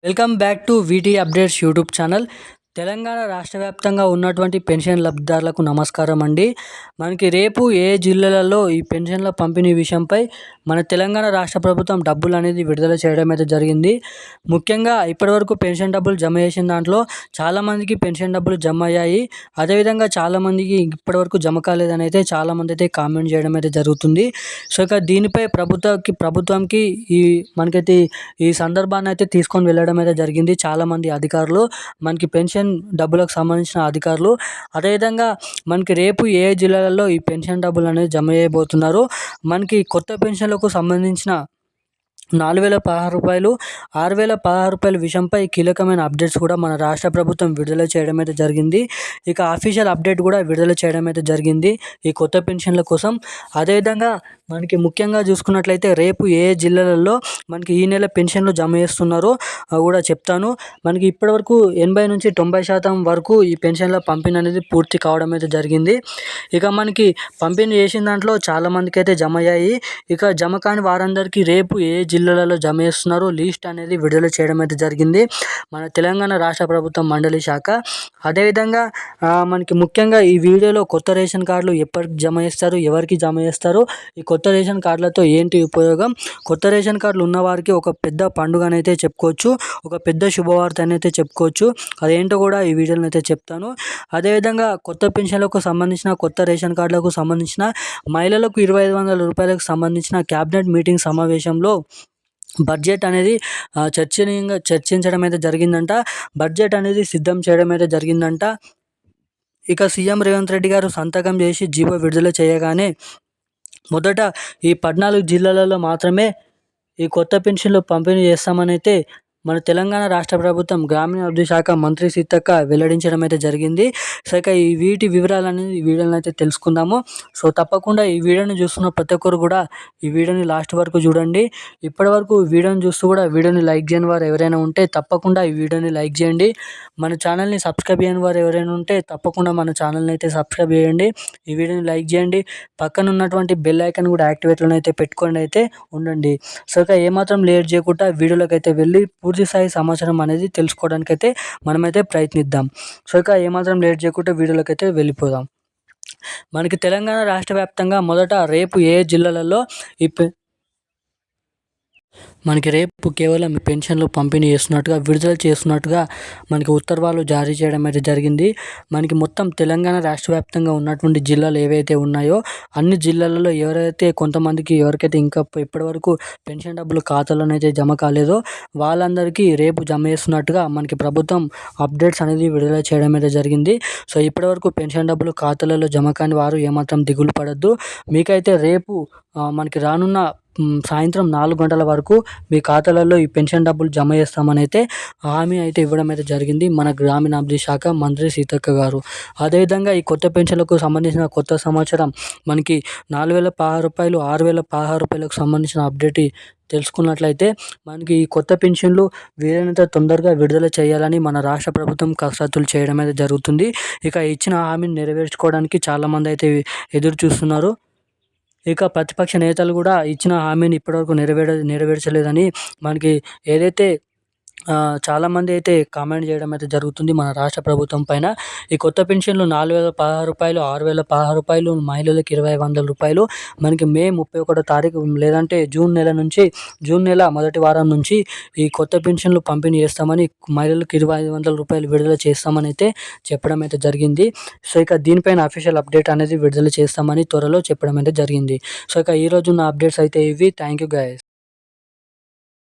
Welcome back to వీటీ updates YouTube channel. Telangana రాష్ట్ర వ్యాప్తంగా ఉన్నటువంటి పెన్షన్ లబ్ధిదారులకు నమస్కారం అండి. మనకి రేపు ఏ జిల్లాలలో ఈ పెన్షన్ల పంపిణీ విషయంపై మన తెలంగాణ రాష్ట్ర ప్రభుత్వం డబ్బులు అనేది విడుదల చేయడం అయితే జరిగింది. ముఖ్యంగా ఇప్పటివరకు పెన్షన్ డబ్బులు జమ చేసిన దాంట్లో చాలామందికి పెన్షన్ డబ్బులు జమ అయ్యాయి. అదేవిధంగా చాలామందికి ఇప్పటివరకు జమ కాలేదని అయితే చాలామంది అయితే కామెంట్ చేయడం అయితే జరుగుతుంది. సో ఇక దీనిపై ప్రభుత్వంకి మనకైతే ఈ సందర్భాన్ని అయితే తీసుకొని వెళ్ళడం అయితే జరిగింది. చాలామంది అధికారులు మనకి పెన్షన్ డబ్బులకు సంబంధించిన అధికారులు, అదేవిధంగా మనకి రేపు ఏ జిల్లాలలో ఈ పెన్షన్ డబ్బులు అనేది జమ చేయబోతున్నారు, మనకి కొత్త పెన్షన్లకు సంబంధించిన 4,016 రూపాయలు, 6,016 రూపాయల విషయంపై కీలకమైన అప్డేట్స్ కూడా మన రాష్ట్ర ప్రభుత్వం విడుదల చేయడం అయితే జరిగింది. ఇక అఫీషియల్ అప్డేట్ కూడా విడుదల చేయడం అయితే జరిగింది ఈ కొత్త పెన్షన్ల కోసం. అదేవిధంగా మనకి ముఖ్యంగా చూసుకున్నట్లయితే రేపు ఏ జిల్లాలలో మనకి ఈ నెల పెన్షన్లు జమ చేస్తున్నారో కూడా చెప్తాను. మనకి ఇప్పటివరకు 80-90% వరకు ఈ పెన్షన్ల పంపిణీ అనేది పూర్తి కావడం అయితే జరిగింది. ఇక మనకి పంపిణీ చేసిన దాంట్లో చాలామందికి అయితే జమ అయ్యాయి. ఇక జమ కాని వారందరికీ రేపు ఏ జిల్లాలలో జమ చేస్తున్నారో లిస్ట్ అనేది విడుదల చేయడం అయితే జరిగింది మన తెలంగాణ రాష్ట్ర ప్రభుత్వం మండలి శాఖ. అదేవిధంగా మనకి ముఖ్యంగా ఈ వీడియోలో కొత్త రేషన్ కార్డులు ఎప్పటికి జమ చేస్తారు, ఎవరికి జమ చేస్తారు, ఈ కొత్త రేషన్ కార్డులతో ఏంటి ఉపయోగం, కొత్త రేషన్ కార్డులు ఉన్నవారికి ఒక పెద్ద పండుగనైతే చెప్పుకోవచ్చు, ఒక పెద్ద శుభవార్త అయితే చెప్పుకోవచ్చు. అదేంటో కూడా ఈ వీడియోలో అయితే చెప్తాను. అదేవిధంగా కొత్త పెన్షన్లకు సంబంధించిన, కొత్త రేషన్ కార్డులకు సంబంధించిన, మహిళలకు 2,500 రూపాయలకు సంబంధించిన క్యాబినెట్ మీటింగ్ సమావేశంలో బడ్జెట్ అనేది చర్చించడం అయితే జరిగిందంట. బడ్జెట్ అనేది సిద్ధం చేయడం అయితే జరిగిందంట. ఇక సీఎం రేవంత్ రెడ్డి గారు సంతకం చేసి జీవో విడుదల చేయగానే మొదట ఈ 14 జిల్లాలలో మాత్రమే ఈ కొత్త పెన్షన్లు పంపిణీ చేస్తామని అయితే మన తెలంగాణ రాష్ట్ర ప్రభుత్వం గ్రామీణాభివృద్ధి శాఖ మంత్రి సీతక్క వెల్లడించడం అయితే జరిగింది. సో ఇక ఈ వీటి వివరాలని ఈ వీడియోని అయితే తెలుసుకుందాము. సో తప్పకుండా ఈ వీడియోని చూస్తున్న ప్రతి ఒక్కరు కూడా ఈ వీడియోని లాస్ట్ వరకు చూడండి. ఇప్పటి వరకు వీడియోని చూస్తూ కూడా వీడియోని లైక్ చేయని వారు ఎవరైనా ఉంటే తప్పకుండా ఈ వీడియోని లైక్ చేయండి. మన ఛానల్ని సబ్స్క్రైబ్ చేయని వారు ఎవరైనా ఉంటే తప్పకుండా మన ఛానల్ని అయితే సబ్స్క్రైబ్ చేయండి. ఈ వీడియోని లైక్ చేయండి. పక్కన ఉన్నటువంటి బెల్ ఐకాన్ కూడా యాక్టివేట్లో అయితే పెట్టుకొని అయితే ఉండండి. సో ఇక ఏమాత్రం లేట్ చేయకుండా వీడియోలోకి అయితే వెళ్ళి పూర్తి స్థాయి సమాచారం అనేది తెలుసుకోవడానికి అయితే మనమైతే ప్రయత్నిద్దాం. సో ఇక ఏమాత్రం లేట్ చేయకుండా వీడియోలోకి అయితే వెళ్ళిపోదాం. మనకి తెలంగాణ రాష్ట్ర వ్యాప్తంగా మొదట రేపు ఏ జిల్లాలలో మనకి రేపు కేవలం పెన్షన్లు పంపిణీ చేస్తున్నట్టుగా, విడుదల చేస్తున్నట్టుగా మనకి ఉత్తర్వులు జారీ చేయడం అయితే జరిగింది. మనకి మొత్తం తెలంగాణ రాష్ట్ర వ్యాప్తంగా ఉన్నటువంటి జిల్లాలు ఏవైతే ఉన్నాయో అన్ని జిల్లాలలో ఎవరికైతే ఇంకా ఇప్పటివరకు పెన్షన్ డబ్బులు ఖాతాలోనైతే జమ కాలేదో వాళ్ళందరికీ రేపు జమ చేస్తున్నట్టుగా మనకి ప్రభుత్వం అప్డేట్స్ అనేది విడుదల చేయడం అయితే జరిగింది. సో ఇప్పటివరకు పెన్షన్ డబ్బులు ఖాతాలలో జమ కాని వారు ఏమాత్రం దిగులు పడద్దు. మీకైతే రేపు మనకి రానున్న సాయంత్రం 4 గంటల వరకు మీ ఖాతాలలో ఈ పెన్షన్ డబ్బులు జమ చేస్తామని అయితే హామీ అయితే ఇవ్వడం అయితే జరిగింది మన గ్రామీణాభివృద్ధి శాఖ మంత్రి సీతక్క గారు. అదేవిధంగా ఈ కొత్త పెన్షన్లకు సంబంధించిన కొత్త సమాచారం మనకి 4,016 రూపాయలు, 6,016 రూపాయలకు సంబంధించిన అప్డేట్ తెలుసుకున్నట్లయితే మనకి ఈ కొత్త పెన్షన్లు వీలైనంత తొందరగా విడుదల చేయాలని మన రాష్ట్ర ప్రభుత్వం కసరత్తులు చేయడం అయితే జరుగుతుంది. ఇక ఇచ్చిన హామీని నెరవేర్చుకోవడానికి చాలామంది అయితే ఎదురు చూస్తున్నారు. ఇక ప్రతిపక్ష నేతలు కూడా ఇచ్చిన హామీని ఇప్పటివరకు నెరవేర్చలేదని మనకి ఏదైతే చాలామంది అయితే కామెంట్ చేయడం అయితే జరుగుతుంది మన రాష్ట్ర ప్రభుత్వం పైన. ఈ కొత్త పెన్షన్లు 4,016 రూపాయలు, 6,016 రూపాయలు, మహిళలకు 2,500 రూపాయలు మనకి మే 31 తారీఖు లేదంటే జూన్ నెల మొదటి వారం నుంచి ఈ కొత్త పెన్షన్లు పంపిణీ చేస్తామని, మహిళలకు 2,500 రూపాయలు విడుదల చేస్తామని అయితే చెప్పడం అయితే జరిగింది. సో ఇక దీనిపైన అఫీషియల్ అప్డేట్ అనేది విడుదల చేస్తామని త్వరలో చెప్పడం అయితే జరిగింది. సో ఇక ఈరోజు ఉన్న అప్డేట్స్ అయితే ఇవి. Thank you guys.